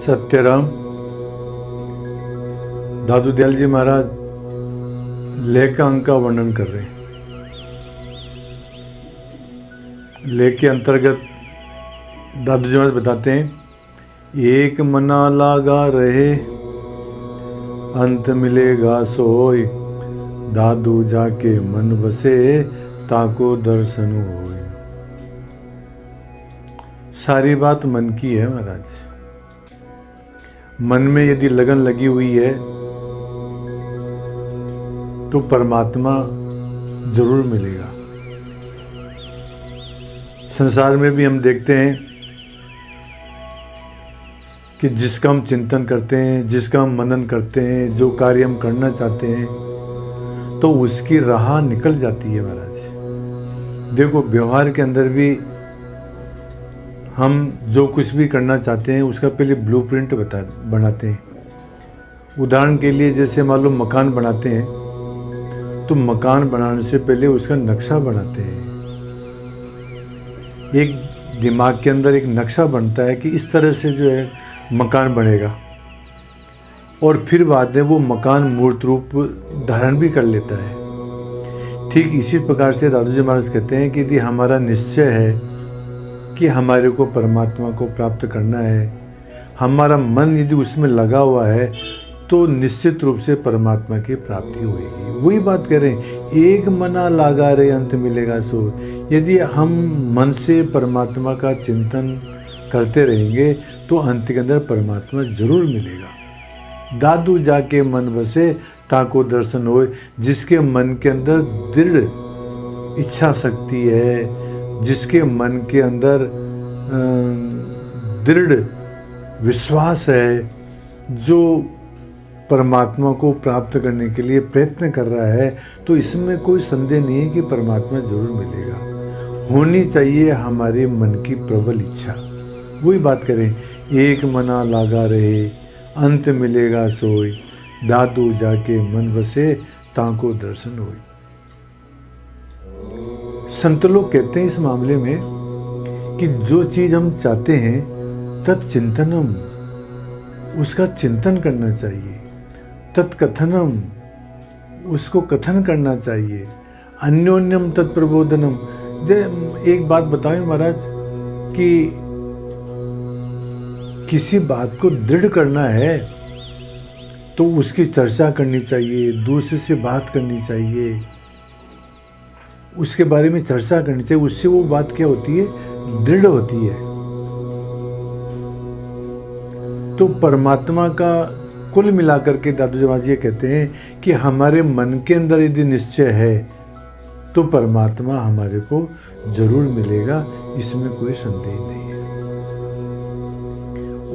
सत्यराम दादू दयाल जी महाराज लेह का अंक का वर्णन कर रहे हैं। लेह के अंतर्गत दादू जी महाराज बताते हैं, एक मना लागा रहे अंत मिलेगा सोई, दादू जाके मन बसे ताको दर्शन होए। सारी बात मन की है महाराज। मन में यदि लगन लगी हुई है तो परमात्मा जरूर मिलेगा। संसार में भी हम देखते हैं कि जिसका हम चिंतन करते हैं, जिसका हम मनन करते हैं, जो कार्य हम करना चाहते हैं, तो उसकी राह निकल जाती है महाराज। देखो, व्यवहार के अंदर भी हम जो कुछ भी करना चाहते हैं उसका पहले ब्लूप्रिंट बनाते हैं। उदाहरण के लिए जैसे मान लो मकान बनाते हैं, तो मकान बनाने से पहले उसका नक्शा बनाते हैं। एक दिमाग के अंदर एक नक्शा बनता है कि इस तरह से जो है मकान बनेगा, और फिर बाद में वो मकान मूर्त रूप धारण भी कर लेता है। ठीक इसी प्रकार से दादू जी महाराज कहते हैं कि यदि हमारा निश्चय है कि हमारे को परमात्मा को प्राप्त करना है, हमारा मन यदि उसमें लगा हुआ है, तो निश्चित रूप से परमात्मा की प्राप्ति होगी। वही बात कह रहे हैं, एक मना लागा रे अंत मिलेगा सो। यदि हम मन से परमात्मा का चिंतन करते रहेंगे तो अंत के अंदर परमात्मा जरूर मिलेगा। दादू जाके मन बसे ताको दर्शन होए। जिसके मन के अंदर दृढ़ इच्छा शक्ति है, जिसके मन के अंदर दृढ़ विश्वास है, जो परमात्मा को प्राप्त करने के लिए प्रयत्न कर रहा है, तो इसमें कोई संदेह नहीं है कि परमात्मा जरूर मिलेगा। होनी चाहिए हमारे मन की प्रबल इच्छा। वही बात करें, एक मना लागा रहे अंत मिलेगा सोई, दादू जाके मन बसे ताको दर्शन होई। संत लोग कहते हैं इस मामले में कि जो चीज हम चाहते हैं तत्चिंतनम, उसका चिंतन करना चाहिए। तत्कथनम, उसको कथन करना चाहिए। अन्योन्यम तत्प्रबोधनम। एक बात बताओ महाराज कि किसी बात को दृढ़ करना है तो उसकी चर्चा करनी चाहिए, दूसरे से बात करनी चाहिए, उसके बारे में चर्चा करनी चाहिए। उससे वो बात क्या होती है, दृढ़ होती है। तो परमात्मा का कुल मिलाकर के दादू जी महाराज ये कहते हैं कि हमारे मन के अंदर यदि निश्चय है तो परमात्मा हमारे को जरूर मिलेगा, इसमें कोई संदेह नहीं है।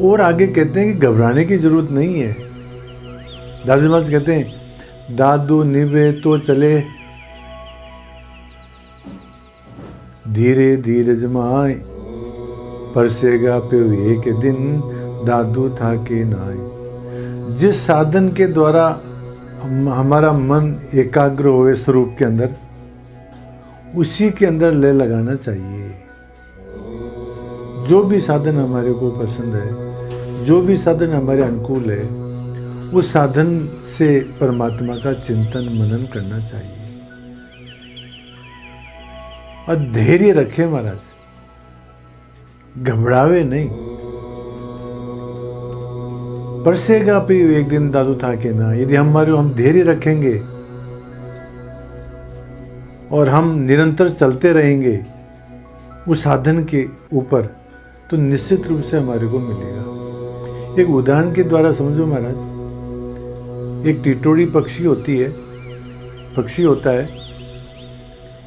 और आगे कहते हैं कि घबराने की जरूरत नहीं है। दादू जी महाराज कहते हैं, दादू निभे तो चले, धीरे धीरे जमाए, परसेगा पे एक दिन, दादू था के नाए। जिस साधन के द्वारा हमारा मन एकाग्र होए स्वरूप के अंदर, उसी के अंदर लय लगाना चाहिए। जो भी साधन हमारे को पसंद है, जो भी साधन हमारे अनुकूल है, उस साधन से परमात्मा का चिंतन मनन करना चाहिए। और धैर्य रखे महाराज, घबरावे नहीं। परसेगा पे एक दिन दादू था के ना। यदि हम धैर्य रखेंगे और हम निरंतर चलते रहेंगे उस साधन के ऊपर, तो निश्चित रूप से हमारे को मिलेगा। एक उदाहरण के द्वारा समझो महाराज, एक टिटोड़ी पक्षी होता है,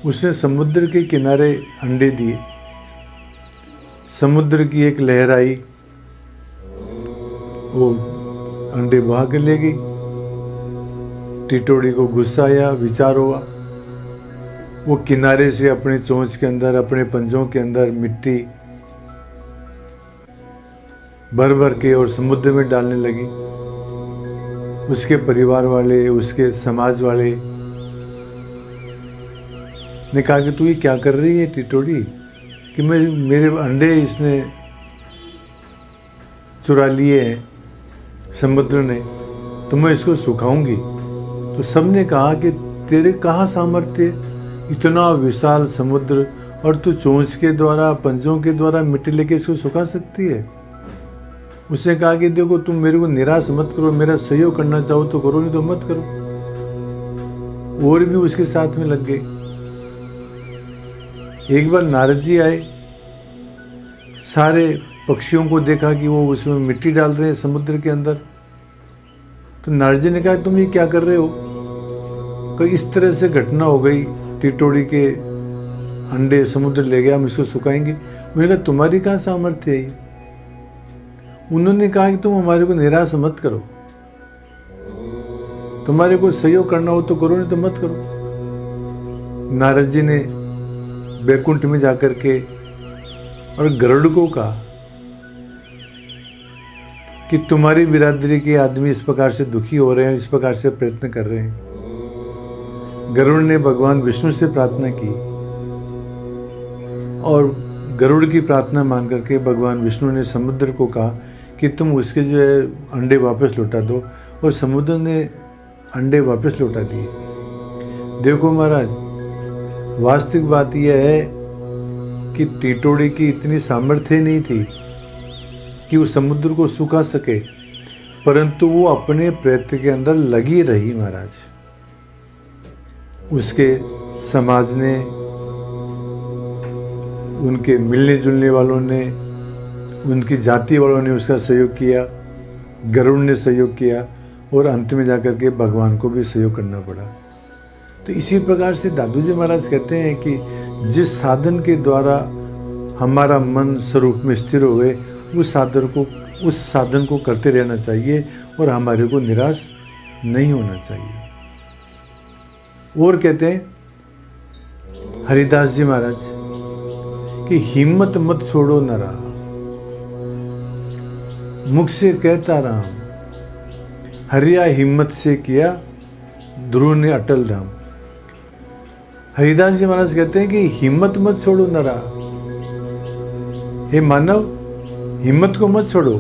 उसने समुद्र के किनारे अंडे दिए। समुद्र की एक लहर आई, वो अंडे बहा के ले गई। टिटोड़ी को गुस्सा आया, विचार हुआ, वो किनारे से अपने चोंच के अंदर, अपने पंजों के अंदर मिट्टी भर भर के और समुद्र में डालने लगी। उसके परिवार वाले, उसके समाज वाले ने कहा कि तू ये क्या कर रही है टिटोड़ी, कि मेरे अंडे इसने चुरा लिए हैं समुद्र ने, तो मैं इसको सुखाऊंगी। तो सबने कहा कि तेरे कहाँ सामर्थ्य, इतना विशाल समुद्र, और तू चोंच के द्वारा, पंजों के द्वारा मिट्टी लेके इसको सुखा सकती है। उसने कहा कि देखो तुम मेरे को निराश मत करो, मेरा सहयोग करना चाहो तो करो, नहीं तो मत करो। और भी उसके साथ में लग गए। एक बार नारद जी आए, सारे पक्षियों को देखा कि वो उसमें मिट्टी डाल रहे हैं समुद्र के अंदर। तो नारद जी ने कहा तुम ये क्या कर रहे हो? कोई इस तरह से घटना हो गई, टिटोड़ी के अंडे समुद्र ले गया, हम इसको सुखाएंगे। उन्होंने कहा तुम्हारी कहाँ सामर्थ्य है? उन्होंने कहा कि तुम हमारे को निराश मत करो, तुम्हारे को सहयोग करना हो तो करो, नहीं तो मत करो। नारद जी ने बैकुंठ में जाकर के और गरुड़ को कहा कि तुम्हारी बिरादरी के आदमी इस प्रकार से दुखी हो रहे हैं, इस प्रकार से प्रयत्न कर रहे हैं। गरुड़ ने भगवान विष्णु से प्रार्थना की और गरुड़ की प्रार्थना मान करके भगवान विष्णु ने समुद्र को कहा कि तुम उसके जो है अंडे वापस लौटा दो, और समुद्र ने अंडे वापस लौटा दिए। देखो महाराज, वास्तविक बात यह है कि टिटोड़ी की इतनी सामर्थ्य नहीं थी कि वो समुद्र को सुखा सके, परंतु वो अपने प्रयत्न के अंदर लगी रही महाराज। उसके समाज ने, उनके मिलने जुलने वालों ने, उनकी जाति वालों ने उसका सहयोग किया, गरुड़ ने सहयोग किया, और अंत में जाकर के भगवान को भी सहयोग करना पड़ा। तो इसी प्रकार से दादू जी महाराज कहते हैं कि जिस साधन के द्वारा हमारा मन स्वरूप में स्थिर हो गए, उस साधन को करते रहना चाहिए और हमारे को निराश नहीं होना चाहिए। और कहते हैं हरिदास जी महाराज कि हिम्मत मत छोड़ो नरा, मुख से कहता राम, हरिया हिम्मत से किया ध्रुव ने अटल धाम। हरिदास जी महाराज कहते हैं कि हिम्मत मत छोड़ो नरा, हे मानव हिम्मत को मत छोड़ो,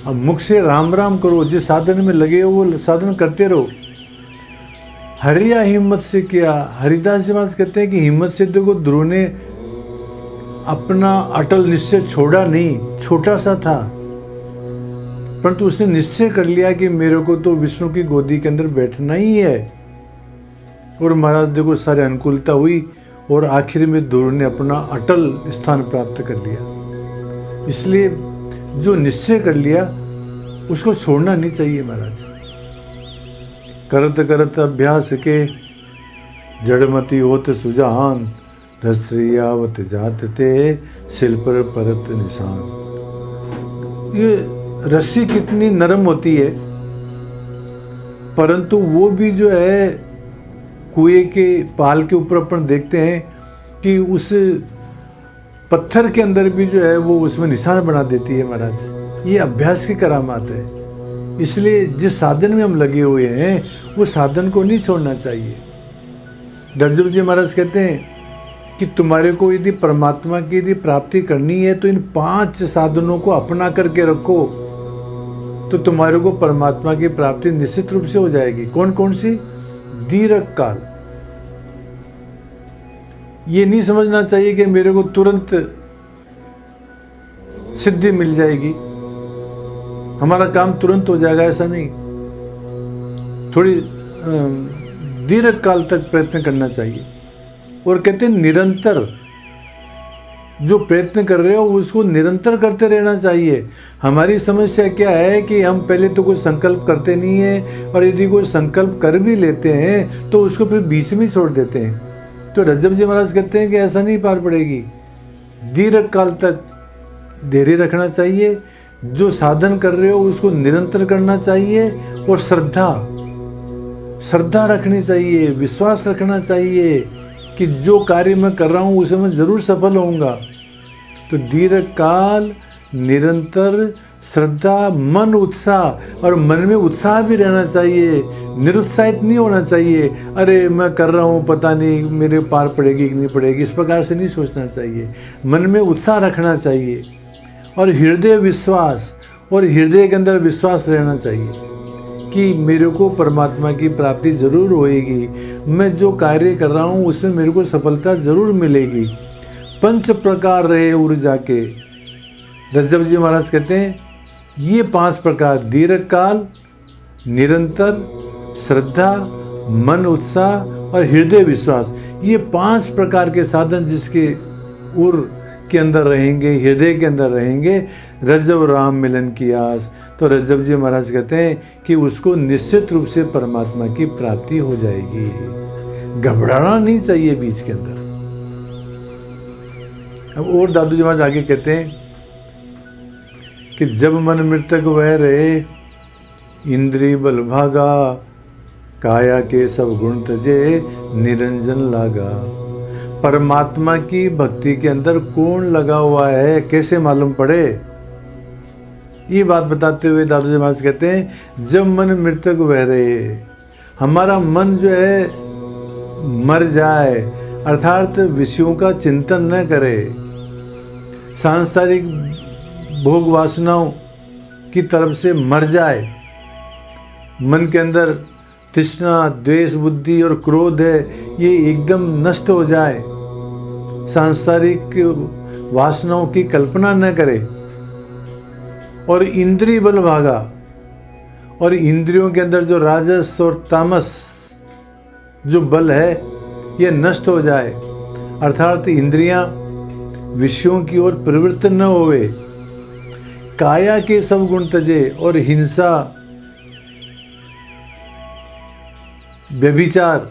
अब मुख से राम राम करो, जिस साधन में लगे हो वो साधन करते रहो। हरिया हिम्मत से किया, हरिदास जी महाराज कहते हैं कि हिम्मत से देखो ध्रुव ने अपना अटल निश्चय छोड़ा नहीं, छोटा सा था, परंतु उसने निश्चय कर लिया कि मेरे को तो विष्णु की गोदी के अंदर बैठना ही है। और महाराज देखो सारे अनुकूलता हुई और आखिर में ध्रुव ने अपना अटल स्थान प्राप्त कर लिया। इसलिए जो निश्चय कर लिया उसको छोड़ना नहीं चाहिए महाराज। करत करत अभ्यास के जड़मती होत सुजान, रसरियावत जात ते सिल पर परत निशान। ये रस्सी कितनी नरम होती है, परंतु वो भी जो है कुएं के पाल के ऊपर अपन देखते हैं कि उस पत्थर के अंदर भी जो है वो उसमें निशान बना देती है महाराज। ये अभ्यास की करामात है। इसलिए जिस साधन में हम लगे हुए हैं वो साधन को नहीं छोड़ना चाहिए। दर्जब जी महाराज कहते हैं कि तुम्हारे को यदि परमात्मा की यदि प्राप्ति करनी है तो इन 5 साधनों को अपना करके रखो, तो तुम्हारे को परमात्मा की प्राप्ति निश्चित रूप से हो जाएगी। कौन कौन सी? दीर्घ काल। ये नहीं समझना चाहिए कि मेरे को तुरंत सिद्धि मिल जाएगी, हमारा काम तुरंत हो जाएगा, ऐसा नहीं। थोड़ी दीर्घ काल तक प्रयत्न करना चाहिए। और कहते हैं निरंतर, जो प्रयत्न कर रहे हो उसको निरंतर करते रहना चाहिए। हमारी समस्या क्या है कि हम पहले तो कोई संकल्प करते नहीं है, और यदि कोई संकल्प कर भी लेते हैं तो उसको फिर बीच में छोड़ देते हैं। तो रज्जब जी महाराज कहते हैं कि ऐसा नहीं पार पड़ेगी। दीर्घ काल तक धैर्य रखना चाहिए, जो साधन कर रहे हो उसको निरंतर करना चाहिए, और श्रद्धा रखनी चाहिए, विश्वास रखना चाहिए कि जो कार्य मैं कर रहा हूँ उसे मैं जरूर सफल होऊंगा। तो दीर्घ काल, निरंतर, श्रद्धा, मन उत्साह, और मन में उत्साह भी रहना चाहिए। निरुत्साहित नहीं होना चाहिए, अरे मैं कर रहा हूँ पता नहीं मेरे पार पड़ेगी कि नहीं पड़ेगी, इस प्रकार से नहीं सोचना चाहिए। मन में उत्साह रखना चाहिए और हृदय विश्वास और हृदय के अंदर विश्वास रहना चाहिए कि मेरे को परमात्मा की प्राप्ति जरूर होएगी, मैं जो कार्य कर रहा हूँ उसमें मेरे को सफलता जरूर मिलेगी। पंच प्रकार रहे ऊर्जा के। रज्जब जी महाराज कहते हैं ये 5 प्रकार, दीर्घ काल, निरंतर, श्रद्धा, मन उत्साह और हृदय विश्वास, ये 5 प्रकार के साधन जिसके उर के अंदर रहेंगे, हृदय के अंदर रहेंगे, रज्जब राम मिलन की आस। तो रज्जब जी महाराज कहते हैं कि उसको निश्चित रूप से परमात्मा की प्राप्ति हो जाएगी। घबराना नहीं चाहिए बीच के अंदर। अब और दादू जी महाराज आगे कहते हैं कि जब मन मृतक वह रहे, इंद्रिय बल भागा, काया के सब गुण तजे, निरंजन लागा। परमात्मा की भक्ति के अंदर कौन लगा हुआ है, कैसे मालूम पड़े? ये बात बताते हुए दादू जी महाराज कहते हैं जब मन मृतक बह रहे, हमारा मन जो है मर जाए, अर्थात विषयों का चिंतन न करे, सांसारिक भोग वासनाओं की तरफ से मर जाए, मन के अंदर तृष्णा, द्वेष बुद्धि और क्रोध है ये एकदम नष्ट हो जाए, सांसारिक वासनाओं की कल्पना न करे, और इंद्रिय बल भागा, और इंद्रियों के अंदर जो राजस और तामस जो बल है ये नष्ट हो जाए, अर्थात इंद्रियां विषयों की ओर प्रवृत्त न होवे, काया के सब गुण तजे, और हिंसा, व्यभिचार,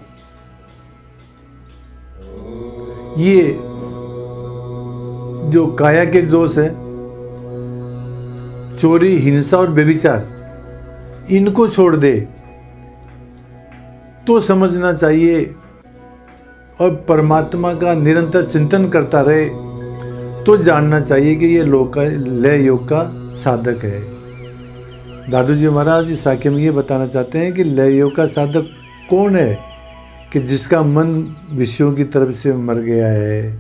ये जो काया के दोष है, चोरी, हिंसा और व्यभिचार, इनको छोड़ दे तो समझना चाहिए और परमात्मा का निरंतर चिंतन करता रहे तो जानना चाहिए कि ये लय योग का साधक है। दादू जी महाराज इस वाक्य में ये बताना चाहते हैं कि लय योग का साधक कौन है कि जिसका मन विषयों की तरफ से मर गया है,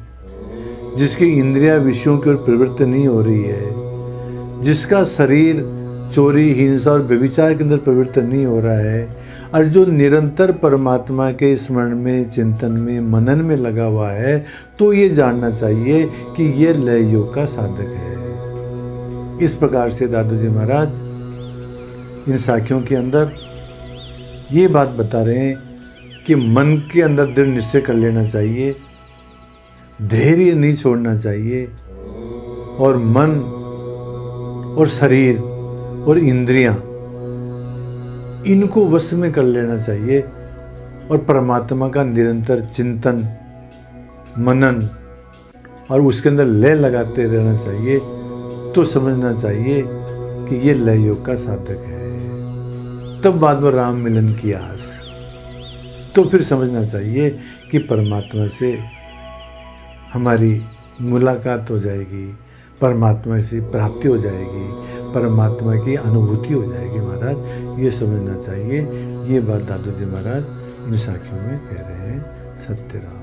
जिसकी इंद्रियां विषयों की ओर प्रवृत्त नहीं हो रही है, जिसका शरीर चोरी, हिंसा और व्यभिचार के अंदर प्रवृत्त नहीं हो रहा है, और जो निरंतर परमात्मा के स्मरण में, चिंतन में, मनन में लगा हुआ है, तो ये जानना चाहिए कि ये लय योग का साधक है। इस प्रकार से दादू जी महाराज इन साखियों के अंदर ये बात बता रहे हैं कि मन के अंदर दृढ़ निश्चय कर लेना चाहिए, धैर्य नहीं छोड़ना चाहिए, और मन और शरीर और इंद्रियां इनको वश में कर लेना चाहिए, और परमात्मा का निरंतर चिंतन, मनन और उसके अंदर लय लगाते रहना चाहिए, तो समझना चाहिए कि ये लय योग का साधक है। तब बाद में राम मिलन की आस, तो फिर समझना चाहिए कि परमात्मा से हमारी मुलाकात हो जाएगी, परमात्मा से प्राप्ति हो जाएगी, परमात्मा की अनुभूति हो जाएगी। महाराज ये समझना चाहिए। ये बात दादू जी महाराज इन साखियों में कह रहे हैं। सत्य राम।